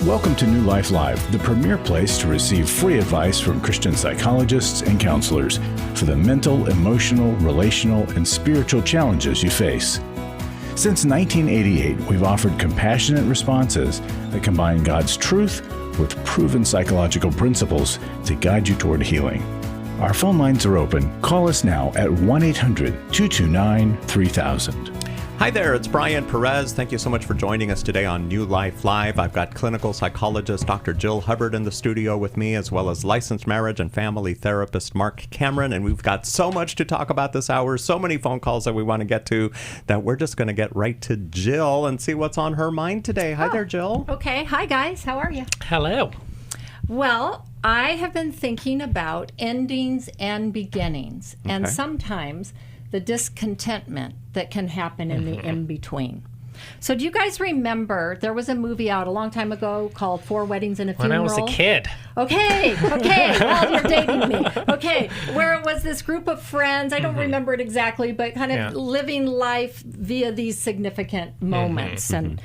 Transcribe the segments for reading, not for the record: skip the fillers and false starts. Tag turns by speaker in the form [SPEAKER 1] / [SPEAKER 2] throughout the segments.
[SPEAKER 1] Welcome to New Life Live, the premier place to receive free advice from Christian psychologists and counselors for the mental, emotional, relational, and spiritual challenges you face. Since 1988, we've offered compassionate responses that combine God's truth with proven psychological principles to guide you toward healing. Our phone lines are open. Call us now at 1-800-229-3000.
[SPEAKER 2] Hi there, it's Brian Perez. Thank you so much for joining us today on New Life Live. I've got clinical psychologist Dr. Jill Hubbard in the studio with me, as well as licensed marriage and family therapist Marc Cameron. And we've got so much to talk about this hour, so many phone calls that we want to get to, that we're just going to get right to Jill and see what's on her mind today. Hi there, Jill.
[SPEAKER 3] Okay. Hi, guys. How are you?
[SPEAKER 4] Hello.
[SPEAKER 3] Well, I have been thinking about endings and beginnings, and sometimes the discontentment that can happen in the in-between. So do you guys remember, there was a movie out a long time ago called Four Weddings and a Funeral?
[SPEAKER 4] When I was a kid.
[SPEAKER 3] Okay, well, you're dating me. Okay, where it was this group of friends, I don't remember it exactly, but kind of living life via these significant moments and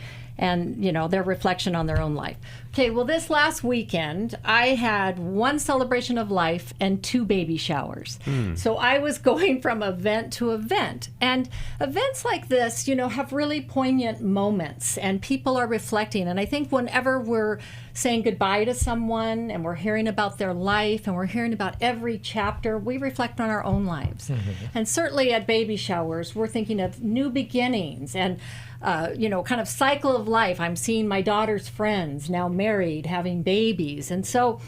[SPEAKER 3] you know, their reflection on their own life. Okay, well, this last weekend, I had one celebration of life and two baby showers. So I was going from event to event. And events like this, you know, have really poignant moments, and people are reflecting. And I think whenever we're saying goodbye to someone and we're hearing about their life and we're hearing about every chapter, we reflect on our own lives. And certainly at baby showers, we're thinking of new beginnings and you know, kind of cycle of life. I'm seeing my daughter's friends now married, having babies. And so,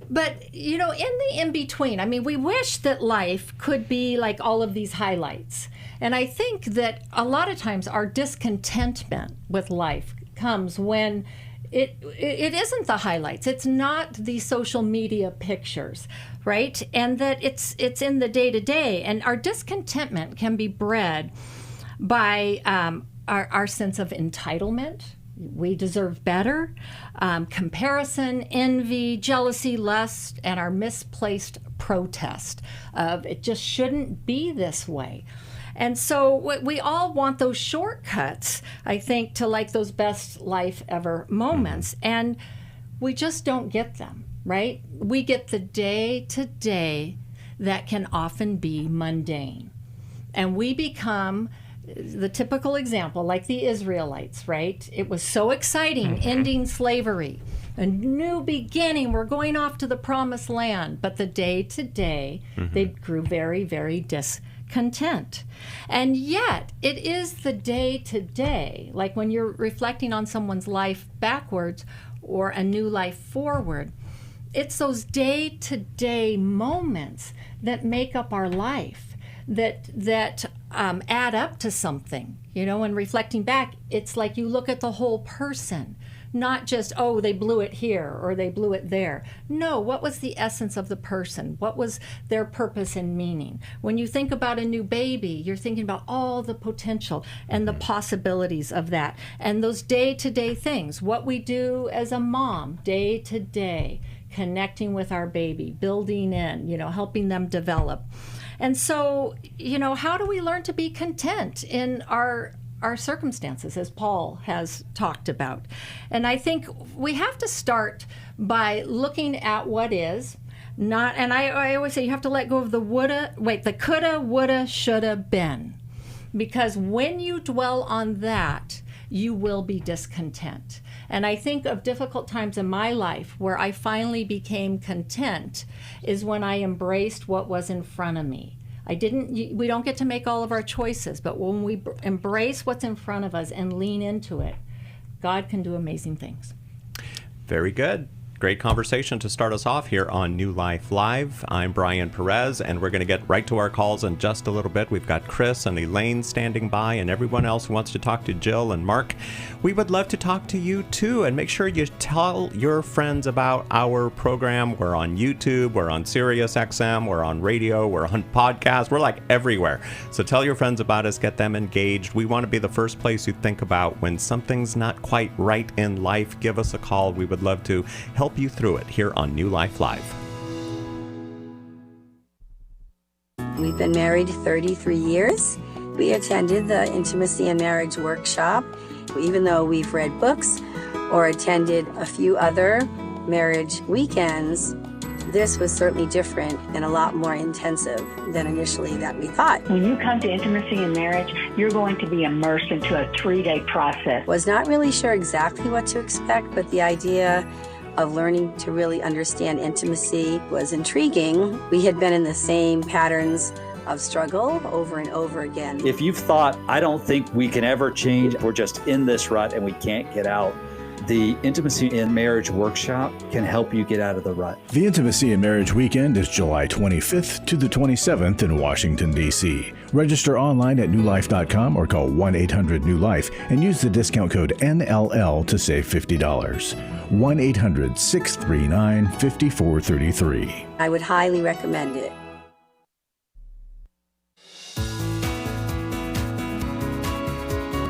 [SPEAKER 3] but, you know, in the in-between, I mean, we wish that life could be like all of these highlights. And I think that a lot of times our discontentment with life comes when it isn't the highlights. It's not the social media pictures, right? And that it's in the day-to-day. And our discontentment can be bred by our sense of entitlement. We deserve better, comparison, envy, jealousy, lust, and our misplaced protest of it just shouldn't be this way. And so we all want those shortcuts, I think, to like those best life ever moments. And we just don't get them, right? We get the day-to-day that can often be mundane. And we become the typical example, like the Israelites, right? It was so exciting, ending slavery, a new beginning, we're going off to the promised land. But the day-to-day, they grew very, very discontent. And yet, it is the day-to-day, like when you're reflecting on someone's life backwards or a new life forward, it's those day-to-day moments that make up our life, that add up to something, you know. And reflecting back, it's like you look at the whole person, not just, oh, they blew it here or they blew it there. No, what was the essence of the person? What was their purpose and meaning? When you think about a new baby, you're thinking about all the potential and the possibilities of that. And those day-to-day things, what we do as a mom, day-to-day, connecting with our baby, building in, you know, helping them develop. And so, you know, how do we learn to be content in our circumstances, as Paul has talked about? And I think we have to start by looking at what is, not, and I always say you have to let go of the coulda, woulda, shoulda, been. Because when you dwell on that, you will be discontent. And I think of difficult times in my life where I finally became content is when I embraced what was in front of me. We don't get to make all of our choices, but when we embrace what's in front of us and lean into it, God can do amazing things.
[SPEAKER 2] Very good. Great conversation to start us off here on New Life Live. I'm Brian Perez, and we're going to get right to our calls in just a little bit. We've got Chris and Elaine standing by, and everyone else who wants to talk to Jill and Marc. We would love to talk to you too, and make sure you tell your friends about our program. We're on YouTube, we're on Sirius XM, we're on radio, we're on podcasts, we're like everywhere. So tell your friends about us, get them engaged. We want to be the first place you think about when something's not quite right in life. Give us a call. We would love to help you through it here on New Life Live.
[SPEAKER 5] We've been married 33 years. We attended the Intimacy and Marriage Workshop. Even though we've read books, or attended a few other marriage weekends, this was certainly different and a lot more intensive than initially that we thought.
[SPEAKER 4] When you come to intimacy in marriage, you're going to be immersed into a 3-day process.
[SPEAKER 5] Was not really sure exactly what to expect, but the idea of learning to really understand intimacy was intriguing. We had been in the same patterns of struggle over and over again.
[SPEAKER 6] If you've thought, I don't think we can ever change, we're just in this rut and we can't get out, the Intimacy in Marriage Workshop can help you get out of the rut.
[SPEAKER 1] The Intimacy in Marriage Weekend is July 25th to the 27th in Washington, D.C. Register online at newlife.com or call 1-800-NEW-LIFE and use the discount code NLL to save $50. 1-800-639-5433.
[SPEAKER 5] I would highly recommend it.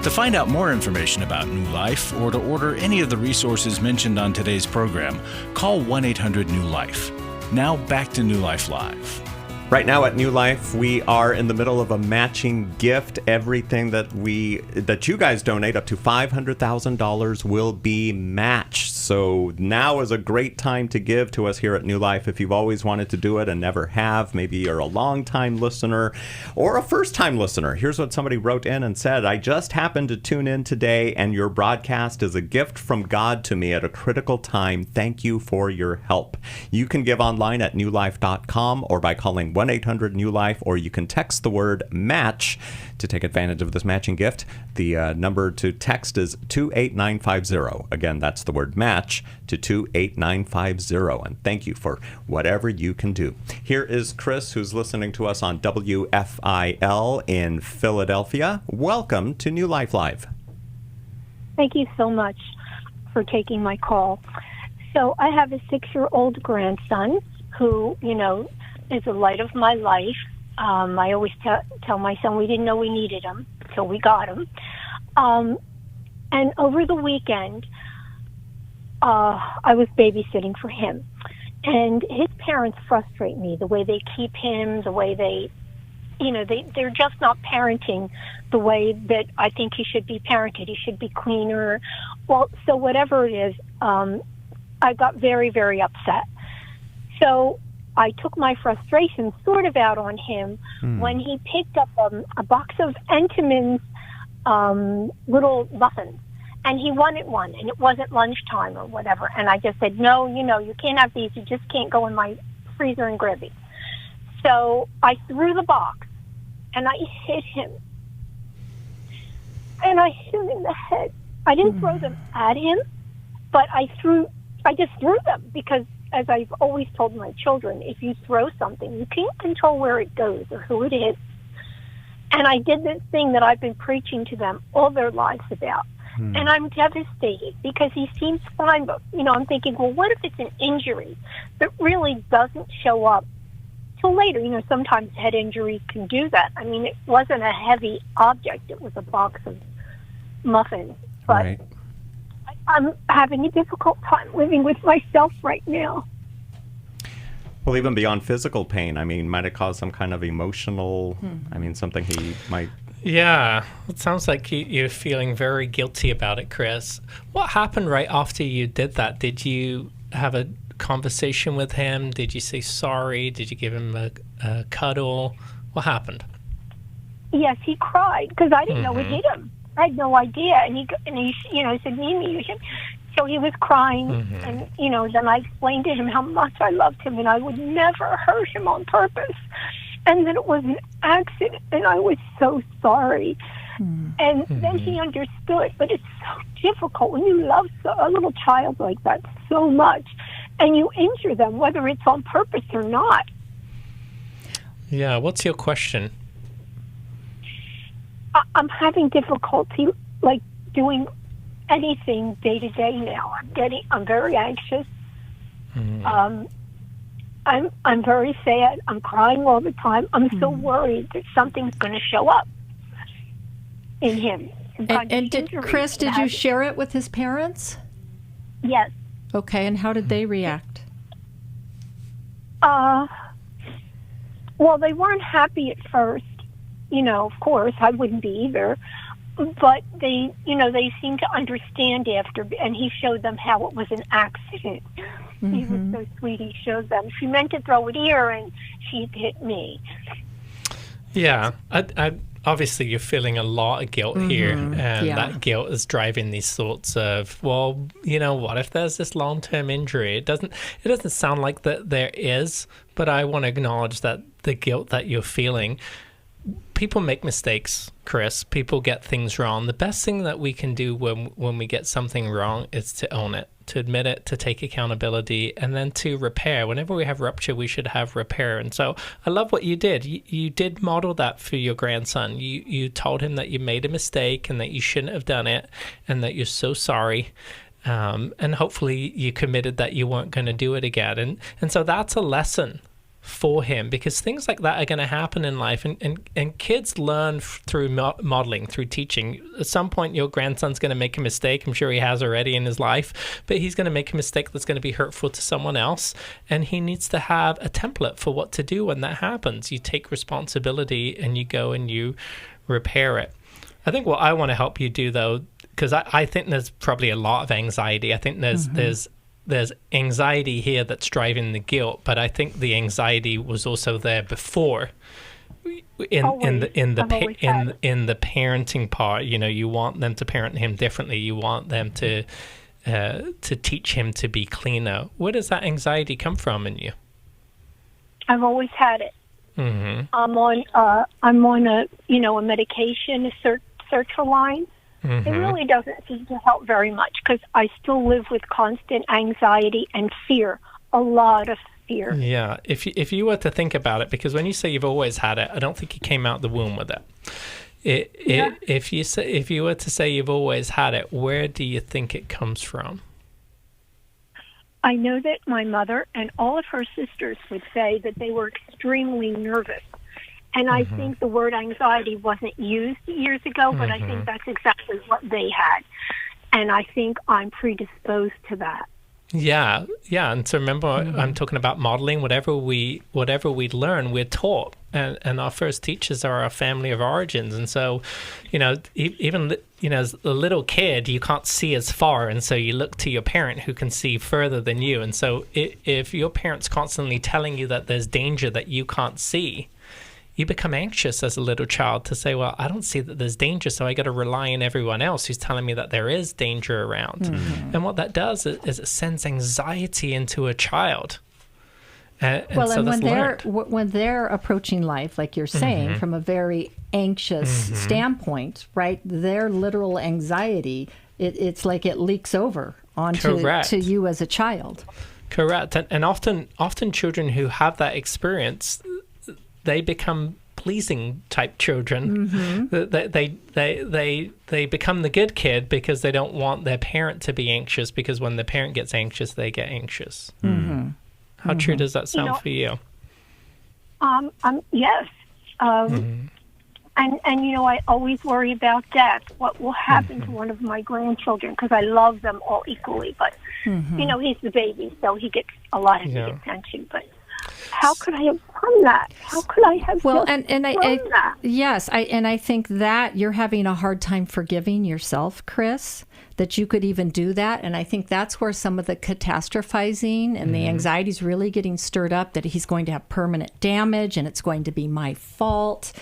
[SPEAKER 1] To find out more information about New Life or to order any of the resources mentioned on today's program, call 1-800-NEW-LIFE. Now back to New Life Live.
[SPEAKER 2] Right now at New Life, we are in the middle of a matching gift. Everything that you guys donate, up to $500,000, will be matched. So now is a great time to give to us here at New Life. If you've always wanted to do it and never have, maybe you're a long-time listener or a first-time listener. Here's what somebody wrote in and said: I just happened to tune in today, and your broadcast is a gift from God to me at a critical time. Thank you for your help. You can give online at newlife.com or by calling 1-800-NEW-LIFE, or you can text the word MATCH to take advantage of this matching gift. The number to text is 28950. Again, that's the word MATCH to 28950. And thank you for whatever you can do. Here is Chris, who's listening to us on WFIL in Philadelphia. Welcome to New Life Live.
[SPEAKER 7] Thank you so much for taking my call. So I have a 6-year-old grandson who, is the light of my life. I always tell my son we didn't know we needed him until we got him. And over the weekend, I was babysitting for him. And his parents frustrate me, the way they keep him, the way they're just not parenting the way that I think he should be parented. He should be cleaner. Well, so whatever it is, I got very, very upset. So I took my frustration sort of out on him when he picked up a box of Entenmann's little muffins. And he wanted one, and it wasn't lunchtime or whatever. And I just said, no, you can't have these. You just can't go in my freezer and grab these. So I threw the box, and I hit him. And I hit him in the head. I didn't throw them at him, but I just threw them because, as I've always told my children, if you throw something, you can't control where it goes or who it is. And I did this thing that I've been preaching to them all their lives about. And I'm devastated because he seems fine, but, I'm thinking, well, what if it's an injury that really doesn't show up till later? Sometimes head injuries can do that. I mean, it wasn't a heavy object. It was a box of muffins. But right. I'm having a difficult time living with myself right now.
[SPEAKER 2] Well, even beyond physical pain, might it cause some kind of emotional, something he might...
[SPEAKER 8] Yeah, it sounds like you're feeling very guilty about it, Chris. What happened right after you did that? Did you have a conversation with him? Did you say sorry? Did you give him a cuddle? What happened? Yes,
[SPEAKER 7] he cried because I didn't know it hit him. I had no idea, and he said, Mimi, you should. So he was crying, and then I explained to him how much I loved him, and I would never hurt him on purpose, and that it was an accident, and I was so sorry. And then he understood, but it's so difficult when you love a little child like that so much, and you injure them, whether it's on purpose or not.
[SPEAKER 8] Yeah, what's your question?
[SPEAKER 7] I'm having difficulty, doing anything day to day now. I'm very anxious. I'm very sad. I'm crying all the time. I'm so worried that something's going to show up in him.
[SPEAKER 3] And did you share it with his parents?
[SPEAKER 7] Yes.
[SPEAKER 3] Okay, and how did they react?
[SPEAKER 7] Well, they weren't happy at first. Of course, I wouldn't be either. but they, they seem to understand after, and he showed them how it was an accident. Mm-hmm. He was so sweet. He showed them. She meant to throw it here, and she hit me.
[SPEAKER 8] Yeah, I obviously you're feeling a lot of guilt here, and that guilt is driving these thoughts of, well, what if there's this long-term injury? It doesn't sound like that there is, but I want to acknowledge that the guilt that you're feeling. People make mistakes, Chris. People get things wrong. The best thing that we can do when we get something wrong is to own it, to admit it, to take accountability, and then to repair. Whenever we have rupture, we should have repair. And so I love what you did. You did model that for your grandson. You told him that you made a mistake and that you shouldn't have done it and that you're so sorry. And hopefully you committed that you weren't going to do it again. And so that's a lesson for him, because things like that are going to happen in life, and kids learn through modeling, through teaching. At some point your grandson's going to make a mistake. I'm sure he has already in his life, but he's going to make a mistake that's going to be hurtful to someone else, and he needs to have a template for what to do when that happens. You take responsibility and you go and you repair it. I think what I want to help you do, though, because I think there's probably a lot of anxiety. I think there's anxiety here that's driving the guilt, but I think the anxiety was also there before in the parenting part. You want them to parent him differently. You want them to teach him to be cleaner. Where does that anxiety come from in you?
[SPEAKER 7] I've always had it. Mm-hmm. I'm on a medication, a sertraline. Mm-hmm. It really doesn't seem to help very much, because I still live with constant anxiety and fear, a lot of fear.
[SPEAKER 8] Yeah, if you were to think about it, because when you say you've always had it, I don't think you came out the womb with it. If you were to say you've always had it, where do you think it comes from?
[SPEAKER 7] I know that my mother and all of her sisters would say that they were extremely nervous. And I think the word anxiety wasn't used years ago, but I think that's exactly what they had. And I think I'm predisposed to that.
[SPEAKER 8] Yeah. And so remember, I'm talking about modeling. Whatever we learn, we're taught. And our first teachers are our family of origins. And so, even, as a little kid, you can't see as far. And so you look to your parent who can see further than you. And so if your parent's constantly telling you that there's danger that you can't see, you become anxious as a little child to say, well, I don't see that there's danger, so I got to rely on everyone else who's telling me that there is danger around. Mm-hmm. And what that does is it sends anxiety into a child. And when they're approaching life, like you're saying, from a very anxious standpoint, right? Their literal anxiety, it's like it leaks over onto to you as a child. Correct. And often children who have that experience, they become pleasing type children. They become the good kid because they don't want their parent to be anxious, because when the parent gets anxious, they get anxious. How true does that sound for you?
[SPEAKER 7] Yes. And I always worry about death. What will happen to one of my grandchildren? Because I love them all equally. But, he's the baby, so he gets a lot of the attention. But how could I have done that? How could I have done that? Yes, I think that you're having a hard time forgiving yourself, Chris, that you could even do that. And I think that's where some of the catastrophizing and the anxiety is really getting stirred up, that he's going to have permanent damage and it's going to be my fault.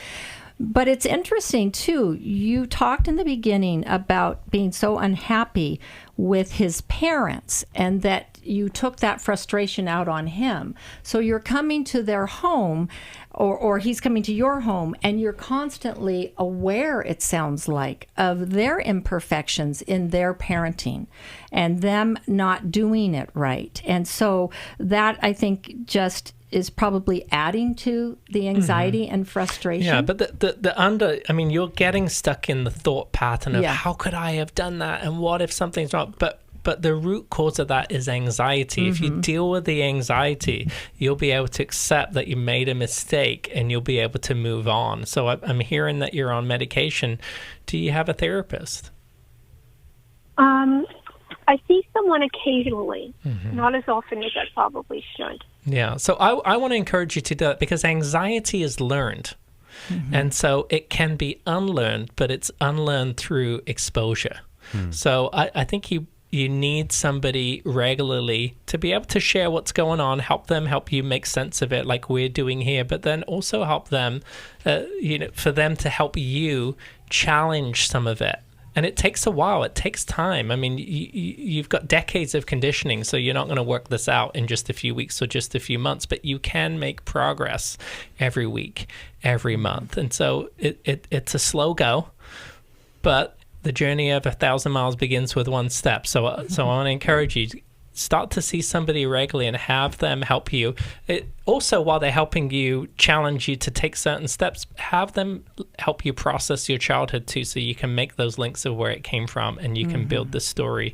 [SPEAKER 7] But it's interesting, too. You talked in the beginning about being so unhappy with his parents and that you took that frustration out on him. So you're coming to their home, or he's coming to your home, and you're constantly aware, it sounds like, of their imperfections in their parenting and them not doing it right. And so that, I think, just is probably adding to the anxiety and frustration. Yeah, but you're getting stuck in the thought pattern of how could I have done that, and what if something's wrong? But the root cause of that is anxiety. If you deal with the anxiety, you'll be able to accept that you made a mistake and you'll be able to move on. So I'm hearing that you're on medication. Do you have a therapist? I see someone occasionally, not as often as I probably should. Yeah, so I want to encourage you to do that, because anxiety is learned.
[SPEAKER 8] And so it can be unlearned, but it's unlearned through exposure. So I think you need somebody regularly to be able to share what's going on, help you make sense of it like we're doing here, but then also help them, for them to help you challenge some of it. And it takes a while. It takes time. I mean, you've got decades of conditioning, so you're not going to work this out in just a few weeks or just a few months, but you can make progress every week, every month. And so it's a slow go, but the journey of 1,000 miles begins with one step. So I want to encourage you, start to see somebody regularly and have them help you. Also, while they're helping you, challenge you to take certain steps, have them help you process your childhood too, so you can make those links of where it came from and you can build the story,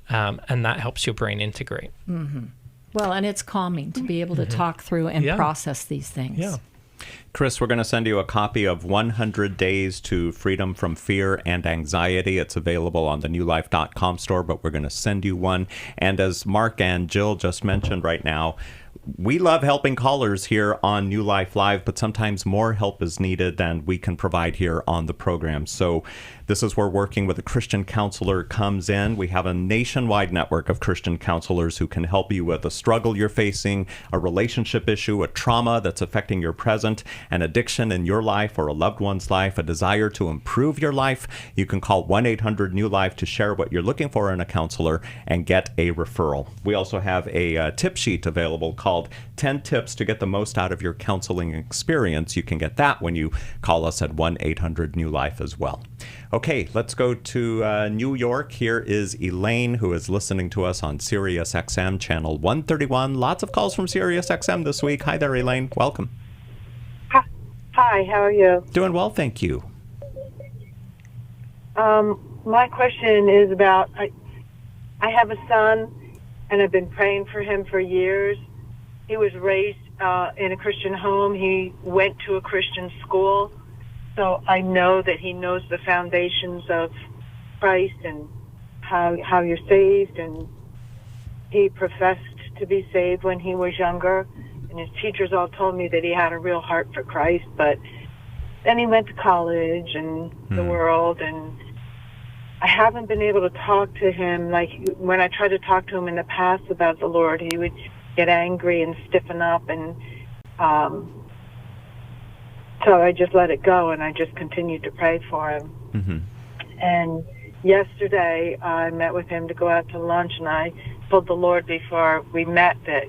[SPEAKER 8] and that helps your brain integrate.
[SPEAKER 3] Well, and it's calming to be able to talk through and process these things.
[SPEAKER 8] Yeah.
[SPEAKER 2] Chris, we're going to send you a copy of 100 Days to Freedom from Fear and Anxiety. It's available on the newlife.com store, but we're going to send you one. And as Marc and Jill just mentioned right now, we love helping callers here on New Life Live, but sometimes more help is needed than we can provide here on the program. So this is where working with a Christian counselor comes in. We have a nationwide network of Christian counselors who can help you with a struggle you're facing, a relationship issue, a trauma that's affecting your present, an addiction in your life or a loved one's life, a desire to improve your life. You can call 1-800-NEW-LIFE to share what you're looking for in a counselor and get a referral. We also have a tip sheet available called 10 Tips to Get the Most Out of Your Counseling Experience. You can get that when you call us at 1-800-NEW-LIFE as well. Okay, let's go to New York. Here is Elaine, who is listening to us on Sirius XM channel 131. Lots of calls from Sirius XM this week. Hi there, Elaine. Welcome.
[SPEAKER 9] Hi, how are you?
[SPEAKER 2] Doing well, thank you.
[SPEAKER 9] My question is about, I have a son, and I've been praying for him for years. He was raised in a Christian home. He went to a Christian school. So I know that he knows the foundations of Christ and how you're saved. And he professed to be saved when he was younger. And his teachers all told me that he had a real heart for Christ. But then he went to college and the world. And I haven't been able to talk to him. Like when I tried to talk to him in the past about the Lord, he would get angry and stiffen up. And so I just let it go, and I just continued to pray for him. And yesterday, I met with him to go out to lunch, and I told the Lord before we met that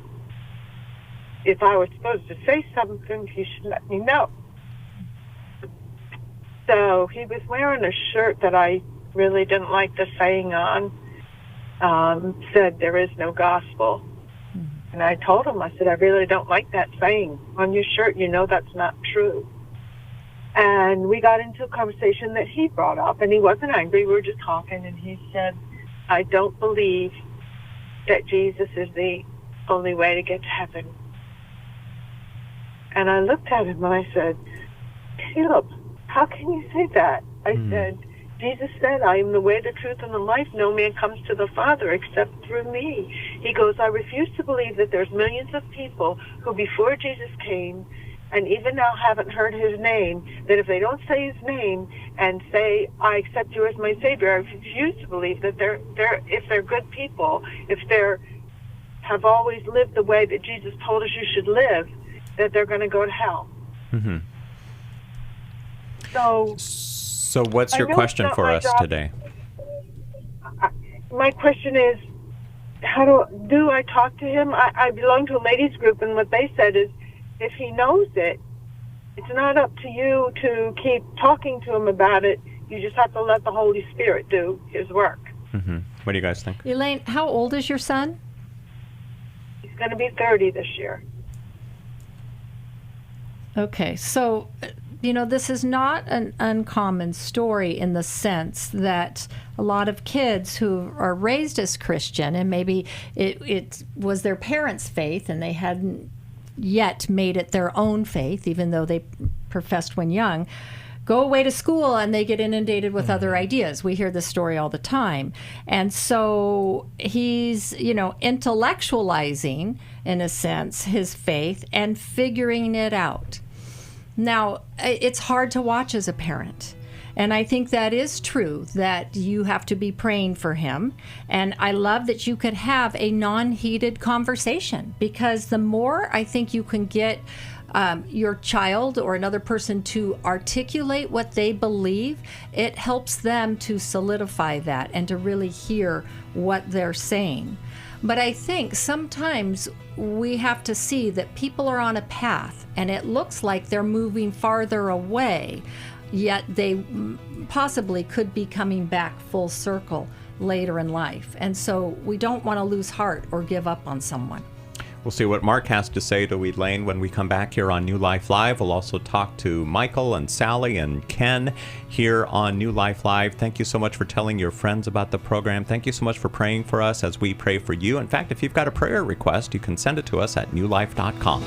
[SPEAKER 9] if I was supposed to say something, he should let me know. So he was wearing a shirt that I really didn't like the saying on, said there is no gospel. And I told him, I said, I really don't like that saying on your shirt. You know that's not true. And we got into a conversation that he brought up, and he wasn't angry. We were just talking, and he said, I don't believe that Jesus is the only way to get to heaven. And I looked at him, and I said, Caleb, how can you say that? I said, Jesus said, I am the way, the truth, and the life. No man comes to the Father except through me. He goes, I refuse to believe that there's millions of people who before Jesus came and even now haven't heard his name, that if they don't say his name and say, I accept you as my Savior, I refuse to believe that if they're good people, if they have always lived the way that Jesus told us you should live, that they're going to go to hell.
[SPEAKER 2] So what's your question for us today?
[SPEAKER 9] My question is, how do I talk to him? I belong to a ladies group, and what they said is, if he knows it, it's not up to you to keep talking to him about it. You just have to let the Holy Spirit do his work.
[SPEAKER 2] What do you guys think?
[SPEAKER 3] Elaine, how old is your son?
[SPEAKER 9] He's going to be 30 this year.
[SPEAKER 3] Okay, so, this is not an uncommon story in the sense that a lot of kids who are raised as Christian, and maybe it was their parents' faith and they hadn't yet made it their own faith, even though they professed when young, go away to school and they get inundated with other ideas. We hear this story all the time. And so he's, intellectualizing, in a sense, his faith and figuring it out. Now, it's hard to watch as a parent. And I think that is true, that you have to be praying for him. And I love that you could have a non-heated conversation, because the more I think you can get your child or another person to articulate what they believe, it helps them to solidify that and to really hear what they're saying. But I think sometimes we have to see that people are on a path and it looks like they're moving farther away, yet they possibly could be coming back full circle later in life. And so we don't want to lose heart or give up on someone.
[SPEAKER 2] We'll see what Marc has to say to Elaine when we come back here on New Life Live. We'll also talk to Michael and Sally and Ken here on New Life Live. Thank you so much for telling your friends about the program. Thank you so much for praying for us as we pray for you. In fact, if you've got a prayer request, you can send it to us at newlife.com.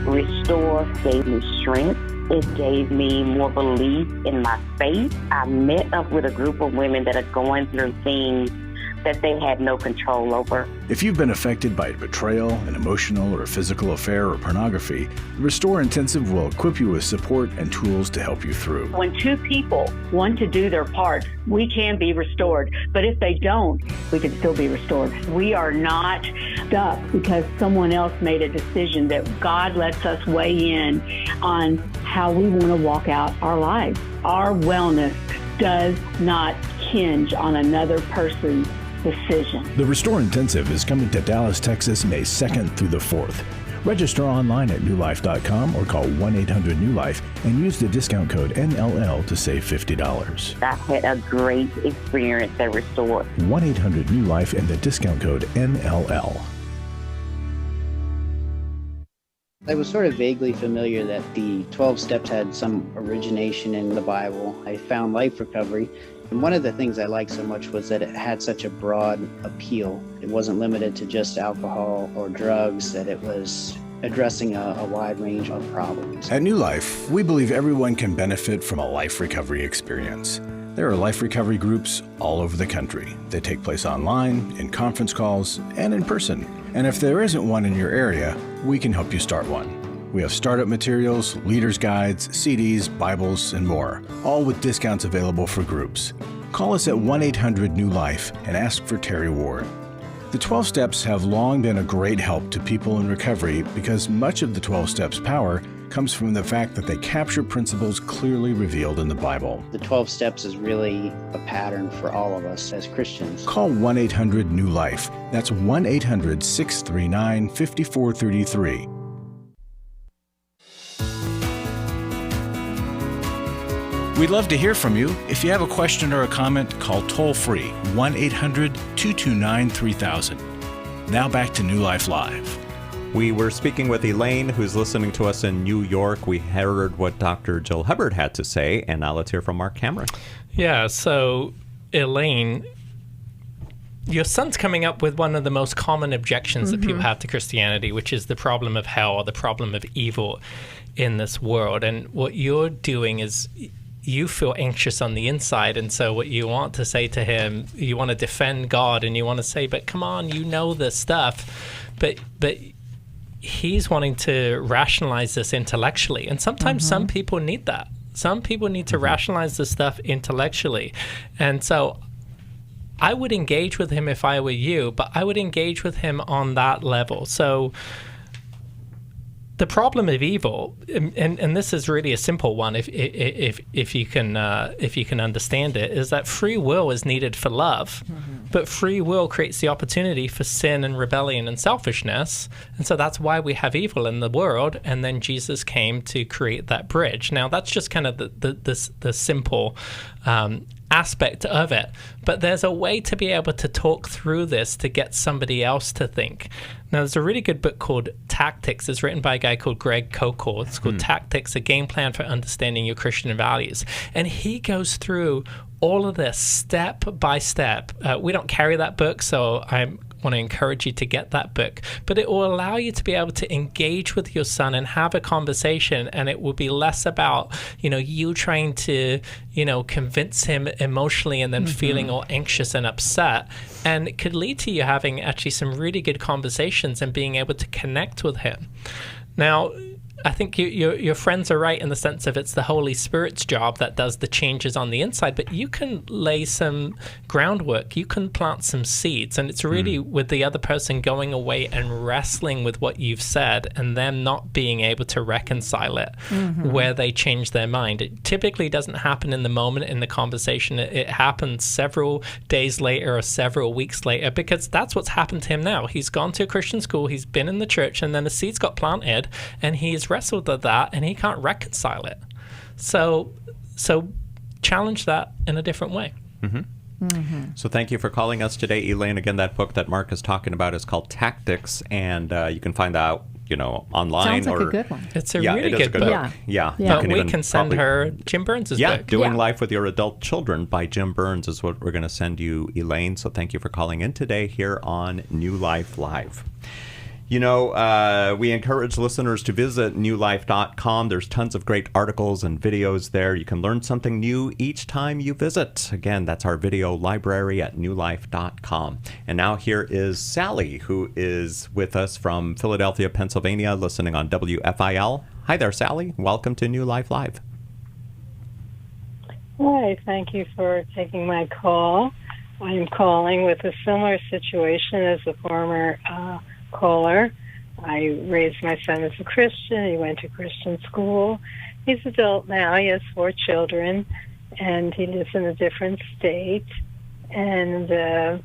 [SPEAKER 10] Restore gave me strength. It gave me more belief in my faith. I met up with a group of women that are going through things that they had no control over.
[SPEAKER 1] If you've been affected by betrayal, an emotional or physical affair, or pornography, the Restore Intensive will equip you with support and tools to help you through.
[SPEAKER 4] When two people want to do their part, we can be restored. But if they don't, we can still be restored. We are not stuck because someone else made a decision. That God lets us weigh in on how we want to walk out our lives. Our wellness does not hinge on another person's decision.
[SPEAKER 1] The Restore Intensive is coming to Dallas, Texas, May 2nd through the 4th. Register online at newlife.com or call 1-800-NEW-LIFE and use the discount code NLL to save $50.
[SPEAKER 10] I had a great experience at Restore.
[SPEAKER 1] 1-800-NEW-LIFE and the discount code NLL.
[SPEAKER 11] I was sort of vaguely familiar that the 12 steps had some origination in the Bible. I found Life Recovery, and one of the things I liked so much was that it had such a broad appeal. It wasn't limited to just alcohol or drugs, that it was addressing a wide range of problems.
[SPEAKER 1] At New Life, we believe everyone can benefit from a life recovery experience. There are life recovery groups all over the country. They take place online, in conference calls, and in person. And if there isn't one in your area, we can help you start one. We have startup materials, leaders' guides, CDs, Bibles, and more, all with discounts available for groups. Call us at 1-800-NEW-LIFE and ask for Terry Ward. The 12 Steps have long been a great help to people in recovery because much of the 12 Steps' power comes from the fact that they capture principles clearly revealed in the Bible.
[SPEAKER 11] The 12 Steps is really a pattern for all of us as Christians.
[SPEAKER 1] Call 1-800-NEW-LIFE. That's 1-800-639-5433. We'd love to hear from you. If you have a question or a comment, call toll-free 1-800-229-3000. Now back to New Life Live.
[SPEAKER 2] We were speaking with Elaine, who's listening to us in New York. We heard what Dr. Jill Hubbard had to say, and now let's hear from Marc Cameron.
[SPEAKER 8] Yeah, so Elaine, your son's coming up with one of the most common objections that people have to Christianity, which is the problem of hell or the problem of evil in this world. And what you're doing is you feel anxious on the inside, and so what you want to say to him, you want to defend God, and you want to say, but come on, you know this stuff, but he's wanting to rationalize this intellectually, and sometimes some people need that. Some people need to rationalize this stuff intellectually, and so I would engage with him if I were you, but I would engage with him on that level. So the problem of evil, and this is really a simple one, if you can understand it, is that free will is needed for love, but free will creates the opportunity for sin and rebellion and selfishness, and so that's why we have evil in the world. And then Jesus came to create that bridge. Now that's just kind of the simple aspect of it, but there's a way to be able to talk through this to get somebody else to think. Now, there's a really good book called Tactics. It's written by a guy called Greg Koukl. It's called Tactics, a game plan for understanding your Christian values. And he goes through all of this step by step. We don't carry that book, so I'm want to encourage you to get that book, but it will allow you to be able to engage with your son and have a conversation, and it will be less about, you trying to, convince him emotionally and then feeling all anxious and upset. And it could lead to you having actually some really good conversations and being able to connect with him. Now, I think your friends are right in the sense of it's the Holy Spirit's job that does the changes on the inside, but you can lay some groundwork. You can plant some seeds, and it's really with the other person going away and wrestling with what you've said and them not being able to reconcile it where they change their mind. It typically doesn't happen in the moment in the conversation. It happens several days later or several weeks later, because that's what's happened to him now. He's gone to a Christian school, he's been in the church, and then the seeds got planted, and he's wrestled with that, and he can't reconcile it. So challenge that in a different way.
[SPEAKER 2] So thank you for calling us today, Elaine. Again, that book that Marc is talking about is called Tactics, and you can find that out, online.
[SPEAKER 3] Sounds like a good one.
[SPEAKER 8] It's a really good book.
[SPEAKER 2] Yeah.
[SPEAKER 8] But we can send her Jim Burns' book.
[SPEAKER 2] Doing Life with Your Adult Children by Jim Burns is what we're going to send you, Elaine. So thank you for calling in today here on New Life Live. We encourage listeners to visit newlife.com. There's tons of great articles and videos there. You can learn something new each time you visit. Again, that's our video library at newlife.com. And now here is Sally, who is with us from Philadelphia, Pennsylvania, listening on WFIL. Hi there, Sally. Welcome to New Life Live.
[SPEAKER 12] Hi, thank you for taking my call. I'm calling with a similar situation as the former caller. I raised my son as a Christian. He went to Christian school. He's adult now. He has 4 children, and he lives in a different state. And the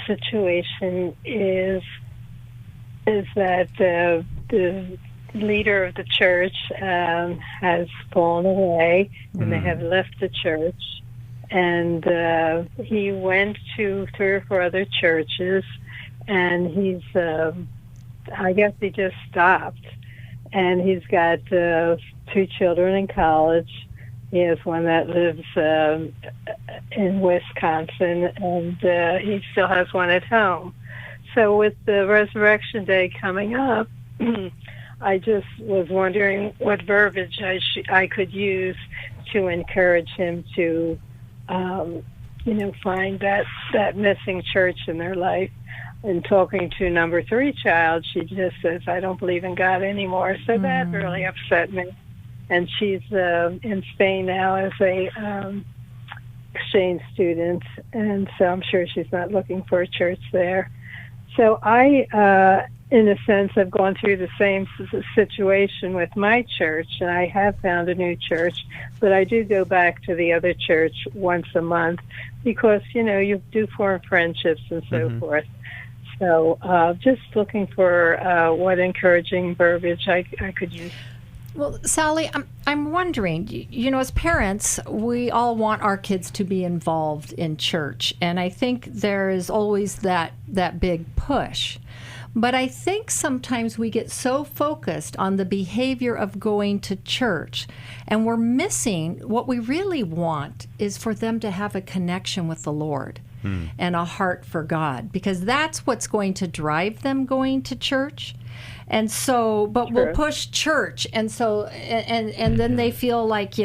[SPEAKER 12] situation is that the leader of the church has fallen away, and they have left the church. And he went to 3 or 4 other churches, and he's, I guess he just stopped. And he's got 2 children in college. He has one that lives in Wisconsin, and he still has one at home. So with the Resurrection Day coming up, I just was wondering what verbiage I could use to encourage him to, find that missing church in their life. And talking to number 3 child, she just says, I don't believe in God anymore. So that really upset me. And she's in Spain now as a exchange student, and so I'm sure she's not looking for a church there. So I, in a sense, have gone through the same situation with my church, and I have found a new church, but I do go back to the other church once a month because, you do form friendships and so forth. So just looking for what encouraging verbiage I could use.
[SPEAKER 3] Well, Sally, I'm wondering, as parents, we all want our kids to be involved in church, and I think there is always that big push. But I think sometimes we get so focused on the behavior of going to church, and we're missing what we really want is for them to have a connection with the Lord. And a heart for God, because that's what's going to drive them going to church. And so, but we'll push church, and so, and then they feel like,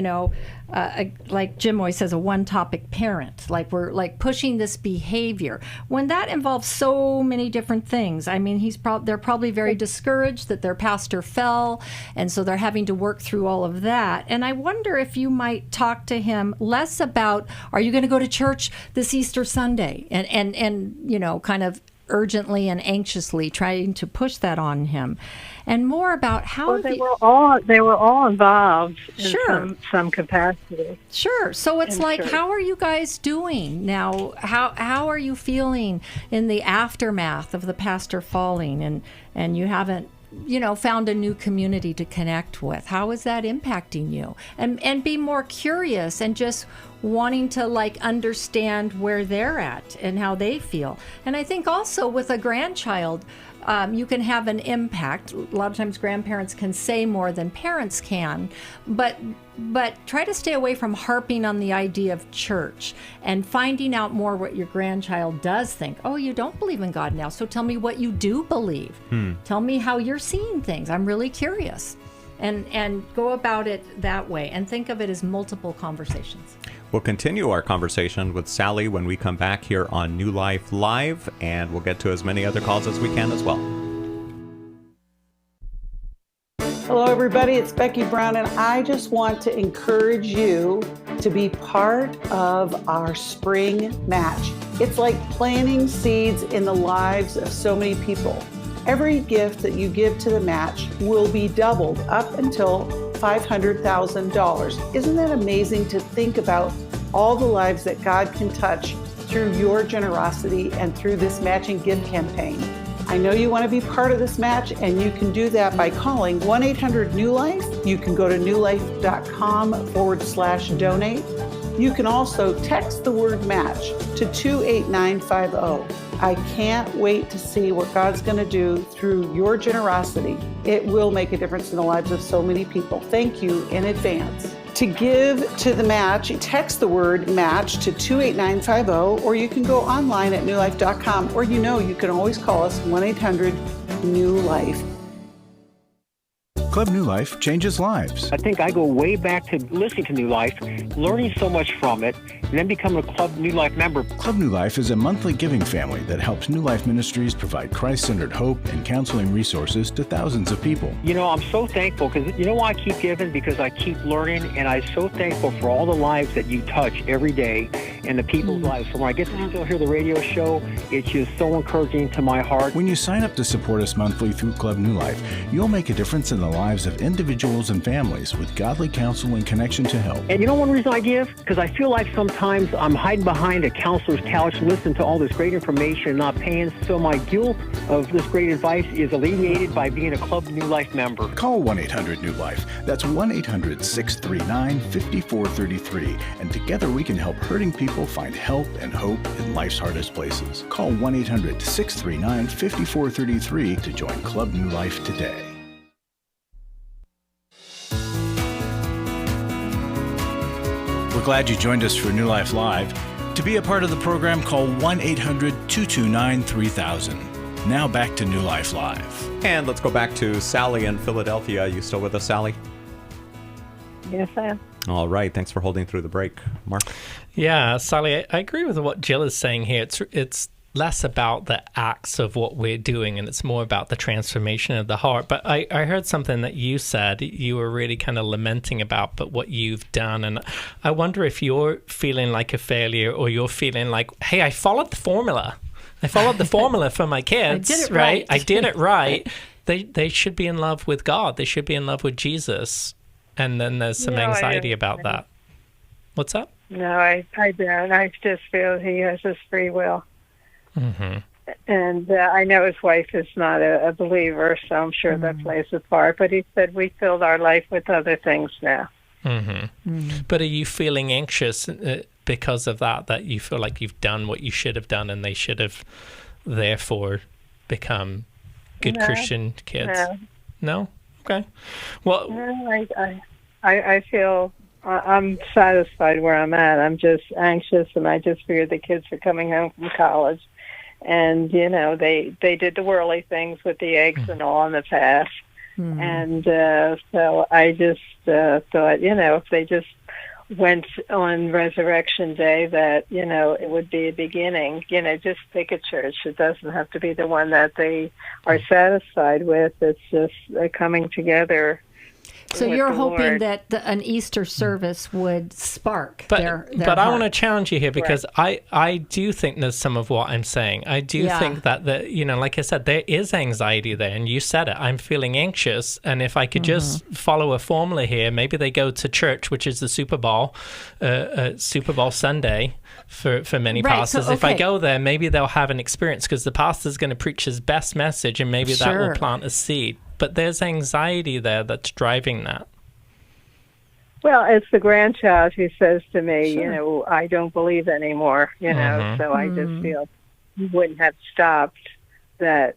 [SPEAKER 3] like Jim always says, a one-topic parent, like we're like pushing this behavior when that involves so many different things. I mean, they're probably very discouraged that their pastor fell, and so they're having to work through all of that. And I wonder if you might talk to him less about, are you going to go to church this Easter Sunday, and kind of urgently and anxiously trying to push that on him, and more about how
[SPEAKER 12] they were all involved in some capacity.
[SPEAKER 3] Sure. So it's like, how are you guys doing now? How are you feeling in the aftermath of the pastor falling, and you haven't found a new community to connect with? How is that impacting you? And be more curious and just wanting to understand where they're at and how they feel. And I think also with a grandchild, you can have an impact. A lot of times grandparents can say more than parents can, but try to stay away from harping on the idea of church and finding out more what your grandchild does think. Oh, you don't believe in God now, so tell me what you do believe. Tell me how you're seeing things. I'm really curious. And go about it that way and think of it as multiple conversations.
[SPEAKER 2] We'll continue our conversation with Sally when we come back here on New Life Live, and we'll get to as many other calls as we can as well.
[SPEAKER 13] Hello, everybody. It's Becky Brown, and I just want to encourage you to be part of our spring match. It's like planting seeds in the lives of so many people. Every gift that you give to the match will be doubled up until $500,000. Isn't that amazing to think about all the lives that God can touch through your generosity and through this matching gift campaign? I know you want to be part of this match, and you can do that by calling 1-800-NEW-LIFE. You can go to newlife.com/donate. You can also text the word match to 28950. I can't wait to see what God's going to do through your generosity. It will make a difference in the lives of so many people. Thank you in advance. To give to the match, text the word match to 28950, or you can go online at newlife.com, or you can always call us 1-800-NEW-LIFE.
[SPEAKER 1] Club New Life changes lives.
[SPEAKER 14] I think I go way back to listening to New Life, learning so much from it, and then becoming a Club New Life member.
[SPEAKER 1] Club New Life is a monthly giving family that helps New Life Ministries provide Christ-centered hope and counseling resources to thousands of people.
[SPEAKER 14] I'm so thankful because why I keep giving? Because I keep learning, and I'm so thankful for all the lives that you touch every day and the people's lives. So when I get to still hear the radio show, it's just so encouraging to my heart.
[SPEAKER 1] When you sign up to support us monthly through Club New Life, you'll make a difference in the lives of individuals and families with godly counsel and connection to help.
[SPEAKER 14] And one reason I give? Because I feel like sometimes I'm hiding behind a counselor's couch listening to all this great information and not paying, so my guilt of this great advice is alleviated by being a Club New Life member.
[SPEAKER 1] Call 1-800-NEW-LIFE. That's 1-800-639-5433. And together we can help hurting people find help and hope in life's hardest places. Call 1-800-639-5433 to join Club New Life today. We're glad you joined us for New Life Live. To be a part of the program, call 1-800-229-3000. Now back to New Life Live.
[SPEAKER 2] And let's go back to Sally in Philadelphia. Are you still with us, Sally?
[SPEAKER 12] Yes, I am.
[SPEAKER 2] All right. Thanks for holding through the break. Mark?
[SPEAKER 8] Yeah, Sally, I agree with what Jill is saying here. It's less about the acts of what we're doing, and it's more about the transformation of the heart. But I heard something that you said you were really kind of lamenting about, but what you've done. And I wonder if you're feeling like a failure, or you're feeling like, hey, I followed the formula. I followed the formula for my kids,
[SPEAKER 3] I did it
[SPEAKER 8] right? I did it right. They should be in love with God. They should be in love with Jesus. And then there's some anxiety about that. What's up?
[SPEAKER 12] No, I don't. I just feel he has his free will.
[SPEAKER 8] Mm-hmm.
[SPEAKER 12] And I know his wife is not a believer, so I'm sure that plays a part. But he said we filled our life with other things now.
[SPEAKER 8] But are you feeling anxious because of that you feel like you've done what you should have done and they should have therefore become good Christian kids? No? Okay. Well,
[SPEAKER 12] no, I feel I'm satisfied where I'm at. I'm just anxious, and I just fear the kids are coming home from college. And, they did the whirly things with the eggs and all in the past. And so I just thought, if they just went on Resurrection Day, that, it would be a beginning. Just pick a church. It doesn't have to be the one that they are satisfied with. It's just coming together.
[SPEAKER 3] So you're hoping that an Easter service would spark their
[SPEAKER 8] But I
[SPEAKER 3] heart.
[SPEAKER 8] want to challenge you here, because I do think there's some of what I'm saying. I do think that, like I said, there is anxiety there, and you said it. I'm feeling anxious, and if I could just follow a formula here, maybe they go to church, which is the Super Bowl Sunday for many pastors. If I go there, maybe they'll have an experience, because the pastor's going to preach his best message, and maybe that will plant a seed. But there's anxiety there that's driving that.
[SPEAKER 12] Well, it's the grandchild who says to me, I don't believe anymore, so I just feel you wouldn't have stopped that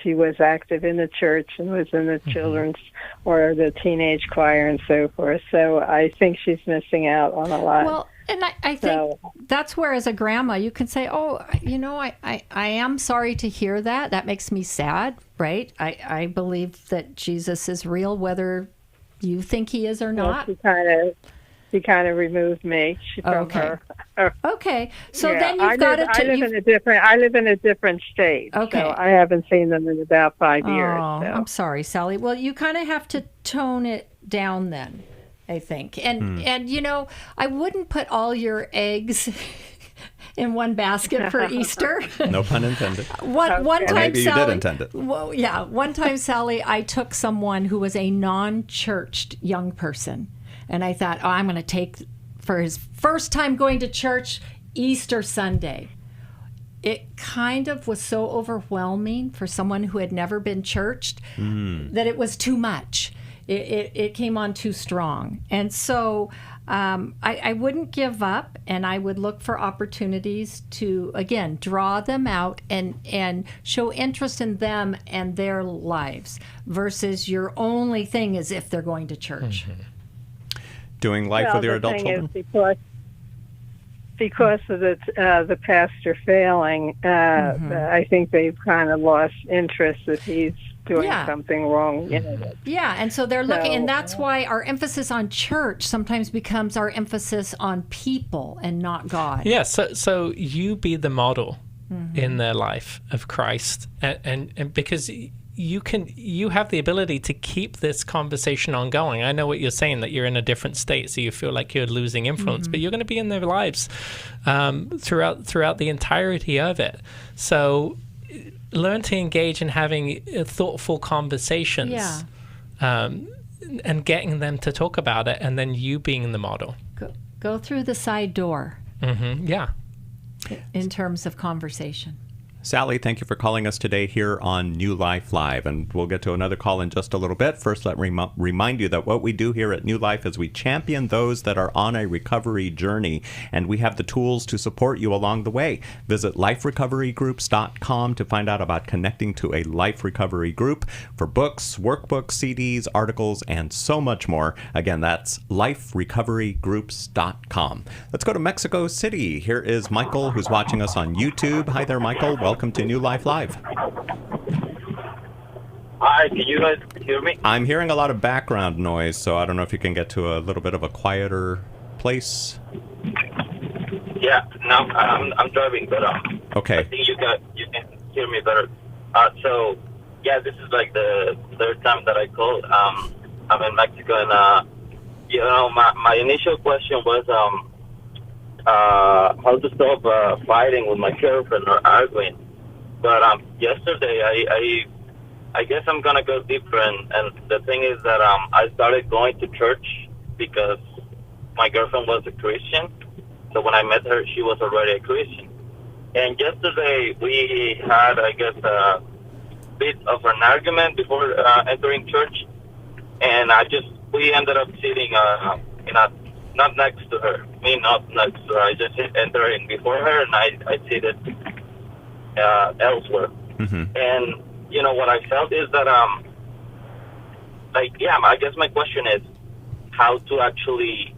[SPEAKER 12] she was active in the church and was in the children's or the teenage choir and so forth. So I think she's missing out on a lot.
[SPEAKER 3] Well, and I think that's where, as a grandma, you can say, oh, I am sorry to hear that. That makes me sad, right? I believe that Jesus is real, whether you think he is or not.
[SPEAKER 12] Well, she kind of removed me from her.
[SPEAKER 3] Okay, so then you've got to.
[SPEAKER 12] I live in a different state.
[SPEAKER 3] Okay,
[SPEAKER 12] so I haven't seen them in about 5 years. So.
[SPEAKER 3] I'm sorry, Sally. Well, you kind of have to tone it down then, I think. And I wouldn't put all your eggs in one basket for Easter.
[SPEAKER 2] No pun intended.
[SPEAKER 3] One time,
[SPEAKER 2] maybe
[SPEAKER 3] Sally,
[SPEAKER 2] you did intend it.
[SPEAKER 3] Well, yeah. One time, Sally, I took someone who was a non-churched young person, and I thought, I'm going to take, for his first time going to church, Easter Sunday. It kind of was so overwhelming for someone who had never been churched that it was too much. It came on too strong. And so I wouldn't give up, and I would look for opportunities to, again, draw them out and show interest in them and their lives versus your only thing is if they're going to church.
[SPEAKER 2] Doing life with your adult children?
[SPEAKER 12] Because of the pastor failing, I think they've kind of lost interest if he's doing something wrong.
[SPEAKER 3] Yeah, and so they're looking, and that's why our emphasis on church sometimes becomes our emphasis on people and not God.
[SPEAKER 8] Yeah, so you be the model in their life of Christ, and because you have the ability to keep this conversation ongoing. I know what you're saying, that you're in a different state, so you feel like you're losing influence, but you're going to be in their lives throughout the entirety of it. So learn to engage in having thoughtful conversations and getting them to talk about it, and then you being the model.
[SPEAKER 3] Go through the side door. In terms of conversation.
[SPEAKER 2] Sally, thank you for calling us today here on New Life Live, and we'll get to another call in just a little bit. First, let me remind you that what we do here at New Life is we champion those that are on a recovery journey, and we have the tools to support you along the way. Visit liferecoverygroups.com to find out about connecting to a life recovery group for books, workbooks, CDs, articles, and so much more. Again, that's liferecoverygroups.com. Let's go to Mexico City. Here is Michael, who's watching us on YouTube. Hi there, Michael. Welcome to New Life Live.
[SPEAKER 15] Hi, can you guys hear me?
[SPEAKER 2] I'm hearing a lot of background noise, so I don't know if you can get to a little bit of a quieter place.
[SPEAKER 15] Yeah, no, I'm driving, but
[SPEAKER 2] okay.
[SPEAKER 15] I think you can hear me better. So, yeah, this is like the third time that I called. I'm in Mexico, and my initial question was how to stop fighting with my girlfriend or arguing. But yesterday, I guess I'm going to go deeper. And the thing is that I started going to church because my girlfriend was a Christian. So when I met her, she was already a Christian. And yesterday, we had, I guess, a bit of an argument before entering church. And we ended up sitting not next to her. Me, not next to her. I just entering before her, and I seated elsewhere. And, what I felt is that, I guess my question is how to actually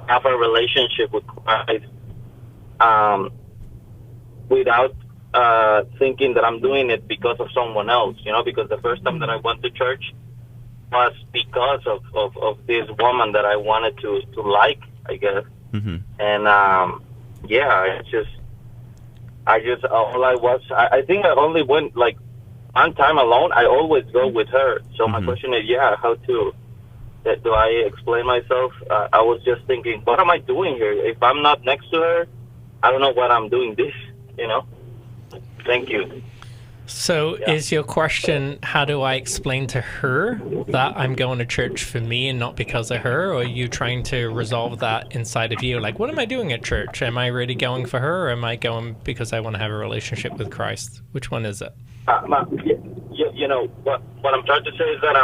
[SPEAKER 15] have a relationship with Christ without thinking that I'm doing it because of someone else, because the first time that I went to church was because of this woman that I wanted to like, I guess. And I think I only went like one time alone. I always go with her. So my question is, how do I explain myself? I was just thinking, what am I doing here? If I'm not next to her, I don't know what I'm doing this, Thank you.
[SPEAKER 8] So is your question, how do I explain to her that I'm going to church for me and not because of her? Or are you trying to resolve that inside of you? Like, what am I doing at church? Am I really going for her, or am I going because I want to have a relationship with Christ? Which one is it?
[SPEAKER 15] What I'm trying to say is that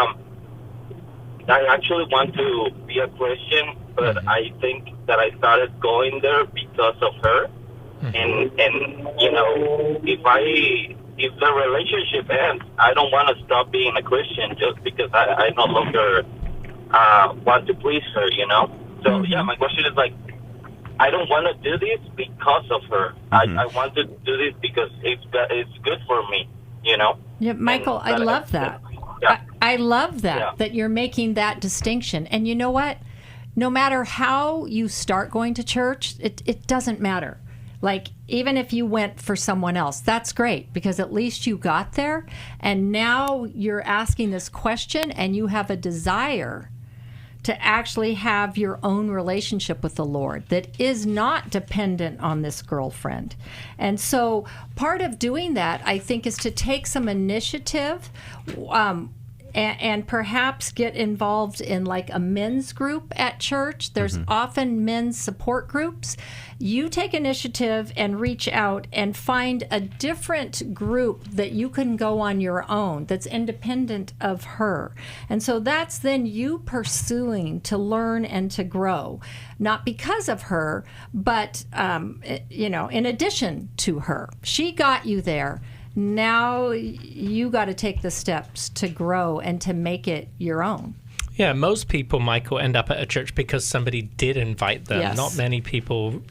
[SPEAKER 15] I actually want to be a Christian, but I think that I started going there because of her. And if I if the relationship ends, I don't want to stop being a Christian just because I no longer want to please her, you know? So, yeah, my question is, like, I don't want to do this because of her. I want to do this because it's good for me, you know?
[SPEAKER 3] Yeah, Michael, I love that.
[SPEAKER 15] Yeah.
[SPEAKER 3] I love that, that you're making that distinction. And you know what? No matter how you start going to church, it doesn't matter. Like, even if you went for someone else, that's great, because at least you got there. And now you're asking this question and you have a desire to actually have your own relationship with the Lord that is not dependent on this girlfriend. And so part of doing that, I think, is to take some initiative and perhaps get involved in like a men's group at church. There's often men's support groups. You take initiative and reach out and find a different group that you can go on your own that's independent of her. And so that's then you pursuing to learn and to grow, not because of her, but, in addition to her. She got you there. Now you got to take the steps to grow and to make it your own.
[SPEAKER 8] Yeah, most people, Michael, end up at a church because somebody did invite them.
[SPEAKER 3] Yes.
[SPEAKER 8] Not many people,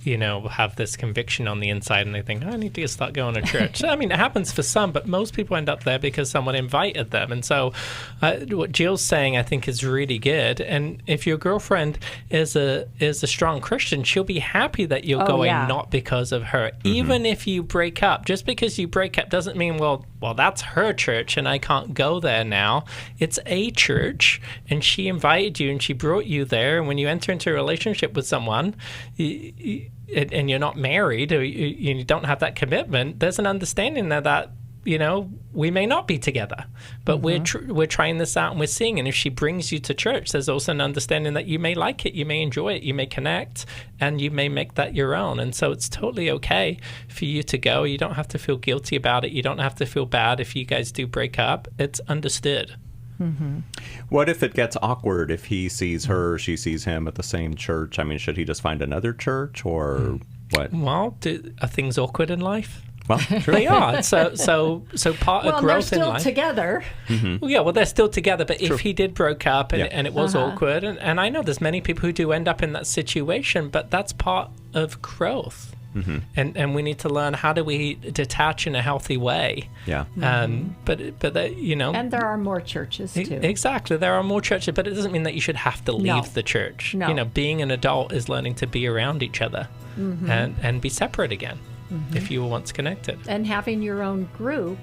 [SPEAKER 8] have this conviction on the inside and they think, I need to start going to church. I mean, it happens for some, but most people end up there because someone invited them. And so what Jill's saying, I think, is really good. And if your girlfriend is a strong Christian, she'll be happy that you're going not because of her. Even if you break up, just because you break up doesn't mean, well, that's her church and I can't go there now. It's a church, and she invited you and she brought you there. And when you enter into a relationship with someone and you're not married or you don't have that commitment, there's an understanding there that, we may not be together, but we're trying this out and we're seeing. And if she brings you to church, there's also an understanding that you may like it, you may enjoy it, you may connect, and you may make that your own. And so it's totally okay for you to go. You don't have to feel guilty about it. You don't have to feel bad if you guys do break up. It's understood.
[SPEAKER 2] What if it gets awkward if he sees her, she sees him at the same church? I mean, should he just find another church or what?
[SPEAKER 8] Well, are things awkward in life?
[SPEAKER 2] Well, true.
[SPEAKER 8] They are. So part of growth in life.
[SPEAKER 3] Well, they're still together.
[SPEAKER 8] Well, yeah, they're still together. But if he did broke up and it was awkward, and I know there's many people who do end up in that situation, but that's part of growth. And we need to learn, how do we detach in a healthy way? Yeah. But and
[SPEAKER 3] there are more churches too.
[SPEAKER 8] Exactly, there are more churches, but it doesn't mean that you should have to leave the church.
[SPEAKER 3] No.
[SPEAKER 8] Being an adult is learning to be around each other and be separate again if you were once connected.
[SPEAKER 3] And having your own group,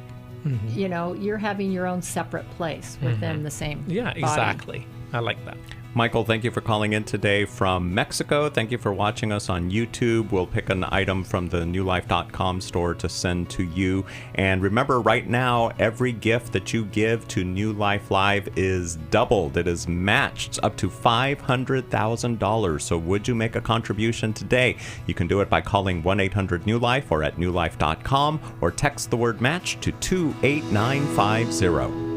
[SPEAKER 3] you're having your own separate place within the same body.
[SPEAKER 8] Exactly. I like that.
[SPEAKER 2] Michael, thank you for calling in today from Mexico. Thank you for watching us on YouTube. We'll pick an item from the newlife.com store to send to you. And remember, right now, every gift that you give to New Life Live is doubled. It is matched up to $500,000. So would you make a contribution today? You can do it by calling 1-800-NEW-LIFE or at newlife.com, or text the word match to 28950.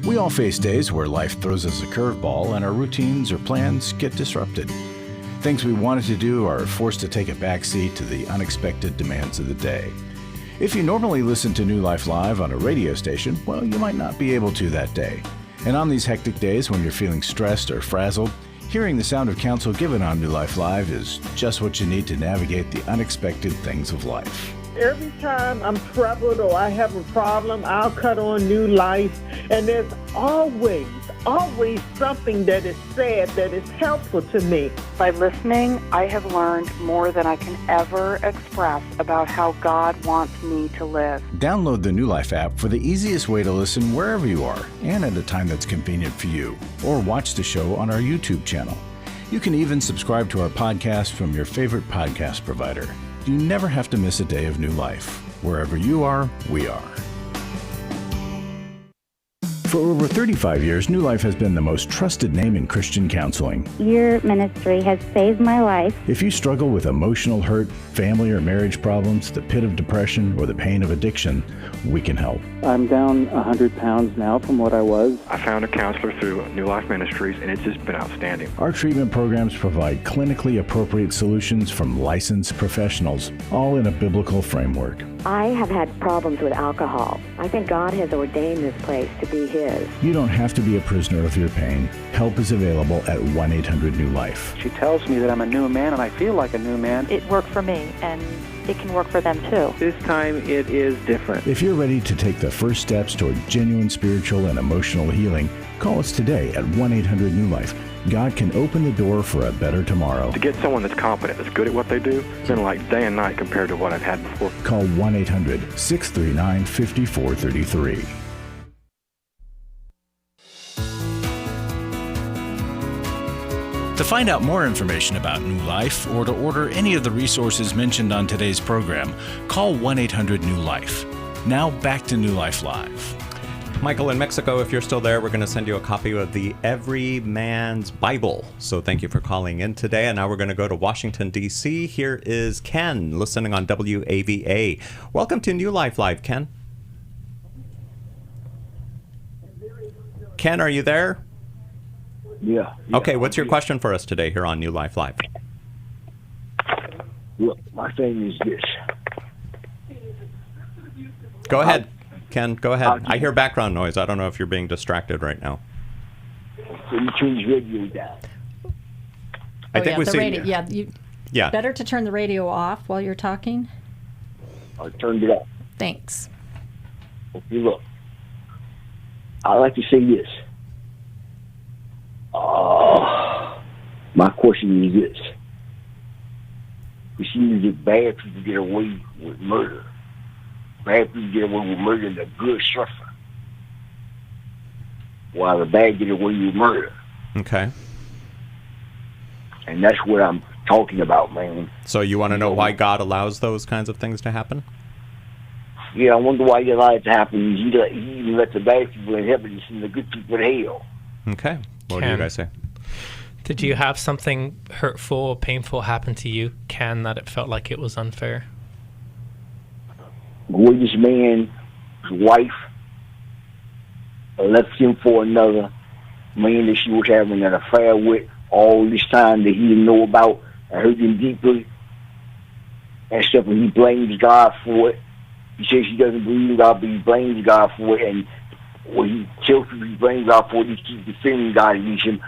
[SPEAKER 1] We all face days where life throws us a curveball and our routines or plans get disrupted. Things we wanted to do are forced to take a backseat to the unexpected demands of the day. If you normally listen to New Life Live on a radio station, well, you might not be able to that day. And on these hectic days when you're feeling stressed or frazzled, hearing the sound of counsel given on New Life Live is just what you need to navigate the unexpected things of life.
[SPEAKER 16] Every time I'm troubled or I have a problem, I'll cut on New Life, and there's always something that is said that is helpful to me.
[SPEAKER 17] By listening, I have learned more than I can ever express about how God wants me to live.
[SPEAKER 1] Download the New Life app for the easiest way to listen wherever you are and at a time that's convenient for you, or watch the show on our YouTube channel. You can even subscribe to our podcast from your favorite podcast provider. You never have to miss a day of New Life. Wherever you are, we are. For over 35 years, New Life has been the most trusted name in Christian counseling.
[SPEAKER 18] Your ministry has saved my life.
[SPEAKER 1] If you struggle with emotional hurt, family or marriage problems, the pit of depression, or the pain of addiction, we can help.
[SPEAKER 19] I'm down 100 pounds now from what I was.
[SPEAKER 20] I found a counselor through New Life Ministries, and it's just been outstanding.
[SPEAKER 1] Our treatment programs provide clinically appropriate solutions from licensed professionals, all in a biblical framework.
[SPEAKER 21] I have had problems with alcohol. I think God has ordained this place to be His.
[SPEAKER 1] You don't have to be a prisoner of your pain. Help is available at 1-800-NEW-LIFE.
[SPEAKER 19] She tells me that I'm a new man, and I feel like a new man.
[SPEAKER 22] It worked for me, and it can work for them too.
[SPEAKER 19] This time it is different.
[SPEAKER 1] If you're ready to take the first steps toward genuine spiritual and emotional healing, call us today at 1-800-NEW-LIFE. God can open the door for a better tomorrow.
[SPEAKER 20] To get someone that's competent, that's good at what they do, it's been like day and night compared to what I've had before.
[SPEAKER 1] Call 1-800-639-5433. To find out more information about New Life or to order any of the resources mentioned on today's program, call 1-800-NEW-LIFE. Now back to New Life Live.
[SPEAKER 2] Michael in Mexico, if you're still there, we're going to send you a copy of the Every Man's Bible. So thank you for calling in today. And now we're going to go to Washington, D.C. Here is Ken, listening on WAVA. Welcome to New Life Live, Ken. Ken, are you there?
[SPEAKER 23] Yeah.
[SPEAKER 2] Okay, what's your question for us today here on New Life Live?
[SPEAKER 23] Look, my thing is this.
[SPEAKER 2] Go ahead, Ken, go ahead. I hear background noise. I don't know if you're being distracted right now.
[SPEAKER 23] So you turn the radio down.
[SPEAKER 2] I think we see.
[SPEAKER 3] Radio.
[SPEAKER 2] Yeah.
[SPEAKER 3] Better to turn the radio off while you're talking.
[SPEAKER 23] I turned it off.
[SPEAKER 3] Thanks.
[SPEAKER 23] Okay, look. I like to say this. My question is this. We seem to get bad people get away with murder. Bad people get away with murder and the good suffer. While the bad get away with murder.
[SPEAKER 2] Okay.
[SPEAKER 23] And that's what I'm talking about, man.
[SPEAKER 2] So you want to know why God allows those kinds of things to happen?
[SPEAKER 23] Yeah, I wonder why He allowed it to happen. He even let the bad people in heaven and send the good people to hell.
[SPEAKER 2] Okay. What do you guys say?
[SPEAKER 8] Did you have something hurtful or painful happen to you, Ken, that it felt like it was unfair?
[SPEAKER 23] Boy, this man's wife left him for another man that she was having an affair with all this time that he didn't know about. I hurt him deeply and stuff, and he blames God for it. He says he doesn't believe in God, but he blames God for it, and when he tells people he blames God for it, he keeps defending God against him.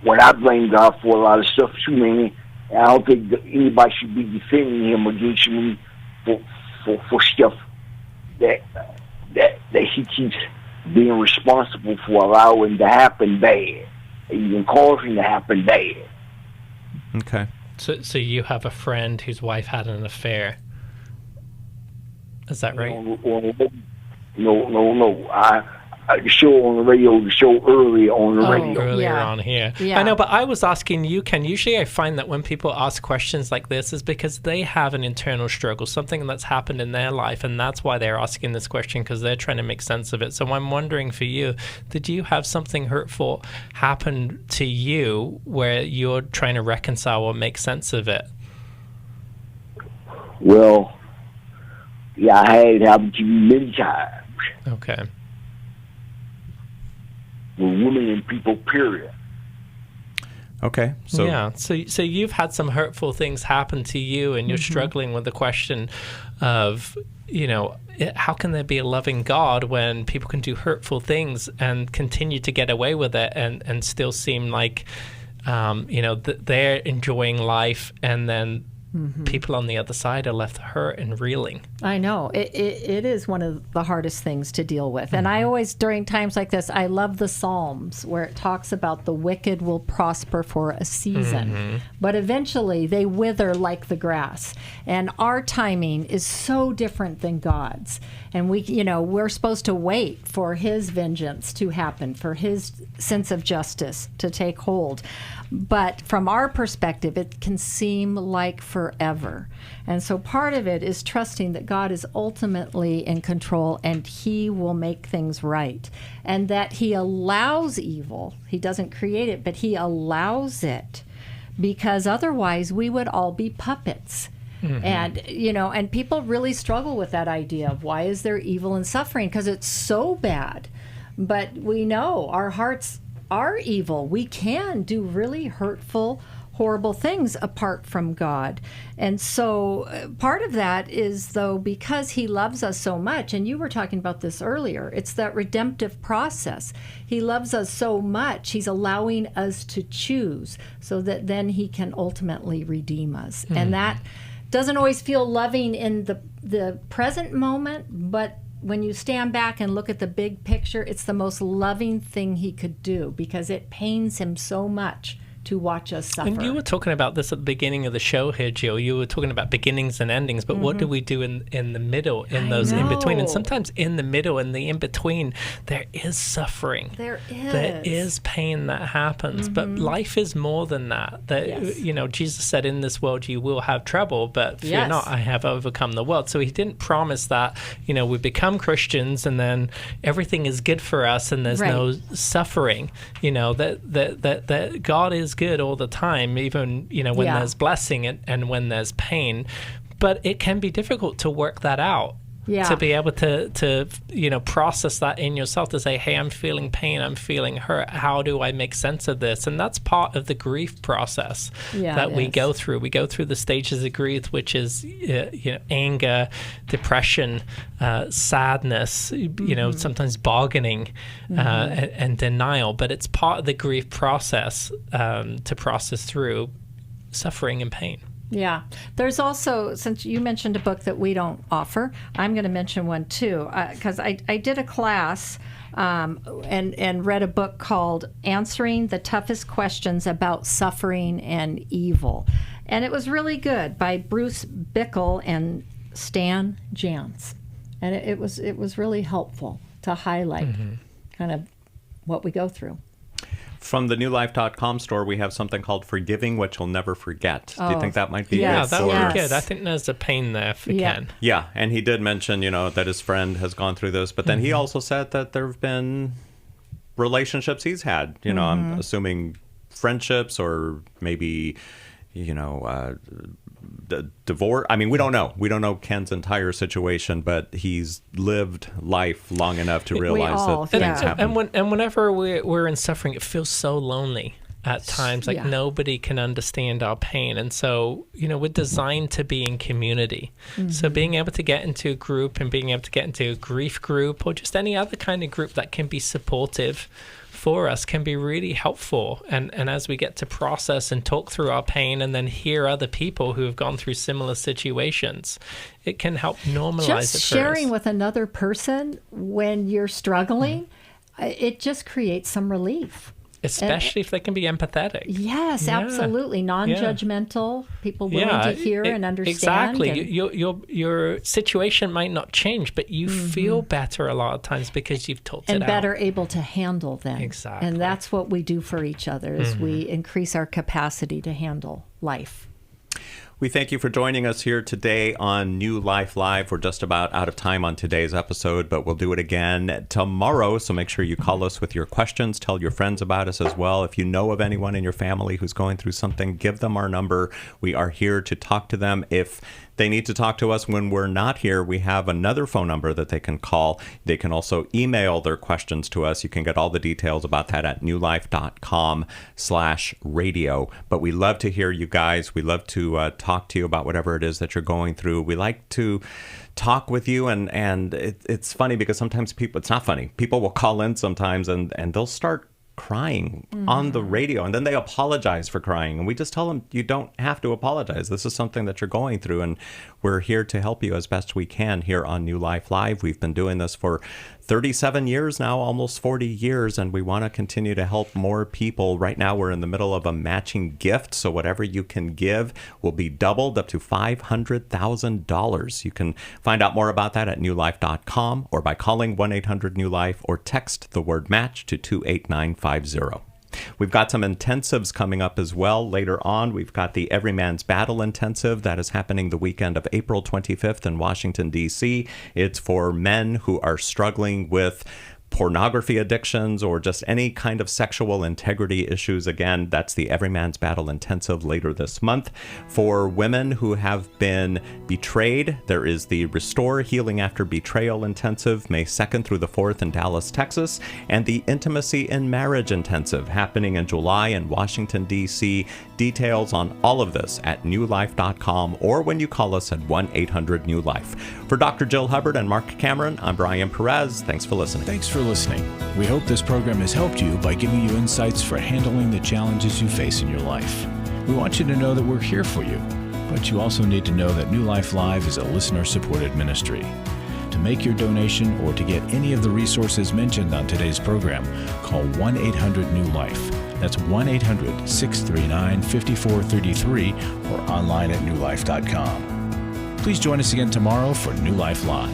[SPEAKER 23] When I blame God for a lot of stuff too, man, and I don't think that anybody should be defending him against me for stuff that he keeps being responsible for allowing to happen bad, even causing to happen bad.
[SPEAKER 2] Okay.
[SPEAKER 8] So you have a friend whose wife had an affair. Is that right?
[SPEAKER 23] No. The show on the radio, the show earlier on the radio.
[SPEAKER 8] Earlier on here.
[SPEAKER 3] Yeah.
[SPEAKER 8] I know, but I was asking you, Ken, usually I find that when people ask questions like this is because they have an internal struggle, something that's happened in their life, and that's why they're asking this question, because they're trying to make sense of it. So I'm wondering for you, did you have something hurtful happen to you where you're trying to reconcile or make sense of it?
[SPEAKER 23] Well, yeah, I had it happen to me many times.
[SPEAKER 8] Okay.
[SPEAKER 23] With women and people, period.
[SPEAKER 2] Okay. So
[SPEAKER 8] yeah. So you've had some hurtful things happen to you, and you're struggling with the question of, how can there be a loving God when people can do hurtful things and continue to get away with it and still seem like, they're enjoying life, and then people on the other side are left hurt and reeling.
[SPEAKER 3] I know. It is one of the hardest things to deal with. And I always, during times like this, I love the Psalms where it talks about the wicked will prosper for a season, but eventually they wither like the grass. And our timing is so different than God's. And we're supposed to wait for His vengeance to happen, for His sense of justice to take hold. But from our perspective, it can seem like forever. forever. And so part of it is trusting that God is ultimately in control and he will make things right. And that he allows evil. He doesn't create it, but he allows it, because otherwise we would all be puppets. Mm-hmm. And, and people really struggle with that idea of why is there evil and suffering? Because it's so bad. But we know our hearts are evil. We can do really hurtful, horrible things apart from God. And so part of that is, though, because he loves us so much, and you were talking about this earlier, it's that redemptive process. He loves us so much, he's allowing us to choose so that then he can ultimately redeem us. Mm-hmm. And that doesn't always feel loving in the present moment, but when you stand back and look at the big picture, it's the most loving thing he could do, because it pains him so much to watch us suffer.
[SPEAKER 8] And you were talking about this at the beginning of the show here, Jill. You were talking about beginnings and endings, but what do we do in the middle, in those in between? And sometimes in the middle and the in between, there is suffering.
[SPEAKER 3] There is.
[SPEAKER 8] There is pain that happens, but life is more than that. Jesus said, in this world you will have trouble, but fear not, I have overcome the world. So he didn't promise that, we become Christians and then everything is good for us and there's no suffering. That God is good all the time, even when there's blessing and when there's pain, but it can be difficult to work that out. To be able to process that in yourself, to say, hey, I'm feeling pain, I'm feeling hurt, how do I make sense of this? And that's part of the grief process that we go through. We go through the stages of grief, which is anger, depression, sadness, sometimes bargaining, and denial. But it's part of the grief process to process through suffering and pain.
[SPEAKER 3] Yeah. There's also, since you mentioned a book that we don't offer, I'm going to mention one too, because I did a class and read a book called Answering the Toughest Questions About Suffering and Evil. And it was really good, by Bruce Bickle and Stan Jans. And it was really helpful to highlight kind of what we go through.
[SPEAKER 2] From the newlife.com store, we have something called Forgiving What You'll Never Forget. Do you think that might be good?
[SPEAKER 8] Yeah, that would be good. I think there's a pain there for Ken.
[SPEAKER 2] Yeah, and he did mention, that his friend has gone through this, but then he also said that there have been relationships he's had. I'm assuming friendships or maybe, divorce. I mean, we don't know. We don't know Ken's entire situation, but he's lived life long enough to realize that things happen.
[SPEAKER 8] And whenever we're in suffering, it feels so lonely at times. Like nobody can understand our pain. And so, we're designed to be in community. So being able to get into a group and being able to get into a grief group or just any other kind of group that can be supportive for us can be really helpful. And as we get to process and talk through our pain and then hear other people who have gone through similar situations, it can help normalize it.
[SPEAKER 3] Just sharing with another person when you're struggling, it just creates some relief.
[SPEAKER 8] Especially if they can be empathetic.
[SPEAKER 3] Yes, absolutely. Non-judgmental, people willing to hear and understand.
[SPEAKER 8] Exactly. Your situation might not change, but you feel better a lot of times because you've talked it out.
[SPEAKER 3] And better able to handle them.
[SPEAKER 8] Exactly.
[SPEAKER 3] And that's what we do for each other, is we increase our capacity to handle life.
[SPEAKER 2] We thank you for joining us here today on New Life Live. We're just about out of time on today's episode, but we'll do it again tomorrow. So make sure you call us with your questions. Tell your friends about us as well. If you know of anyone in your family who's going through something, give them our number. We are here to talk to them. If they need to talk to us when we're not here, we have another phone number that they can call. They can also email their questions to us. You can get all the details about that at newlife.com/radio. But we love to hear you guys. We love to talk to you about whatever it is that you're going through. We like to talk with you, and it's funny because sometimes it's not funny. People will call in sometimes and they'll start crying on the radio, and then they apologize for crying, and we just tell them, you don't have to apologize. This is something that you're going through, and we're here to help you as best we can here on New Life Live. We've been doing this for 37 years now, almost 40 years, and we want to continue to help more people. Right now, we're in the middle of a matching gift, so whatever you can give will be doubled up to $500,000. You can find out more about that at newlife.com or by calling 1-800-NEW-LIFE or text the word match to 28950. We've got some intensives coming up as well later on. We've got the Every Man's Battle Intensive that is happening the weekend of April 25th in Washington, D.C. It's for men who are struggling with pornography addictions or just any kind of sexual integrity issues. Again, that's the Every Man's Battle Intensive later this month. For women who have been betrayed, there is the Restore Healing After Betrayal Intensive, May 2nd through the 4th in Dallas, Texas, and the Intimacy in Marriage Intensive happening in July in Washington, D.C. Details on all of this at newlife.com or when you call us at 1-800-NEW-LIFE. For Dr. Jill Hubbard and Marc Cameron, I'm Brian Perez. Thanks for listening.
[SPEAKER 1] Thanks for listening. We hope this program has helped you by giving you insights for handling the challenges you face in your life. We want you to know that we're here for you, but you also need to know that New Life Live is a listener-supported ministry. To make your donation or to get any of the resources mentioned on today's program, call 1-800-NEW-LIFE. That's 1-800-639-5433 or online at newlife.com. Please join us again tomorrow for New Life Live.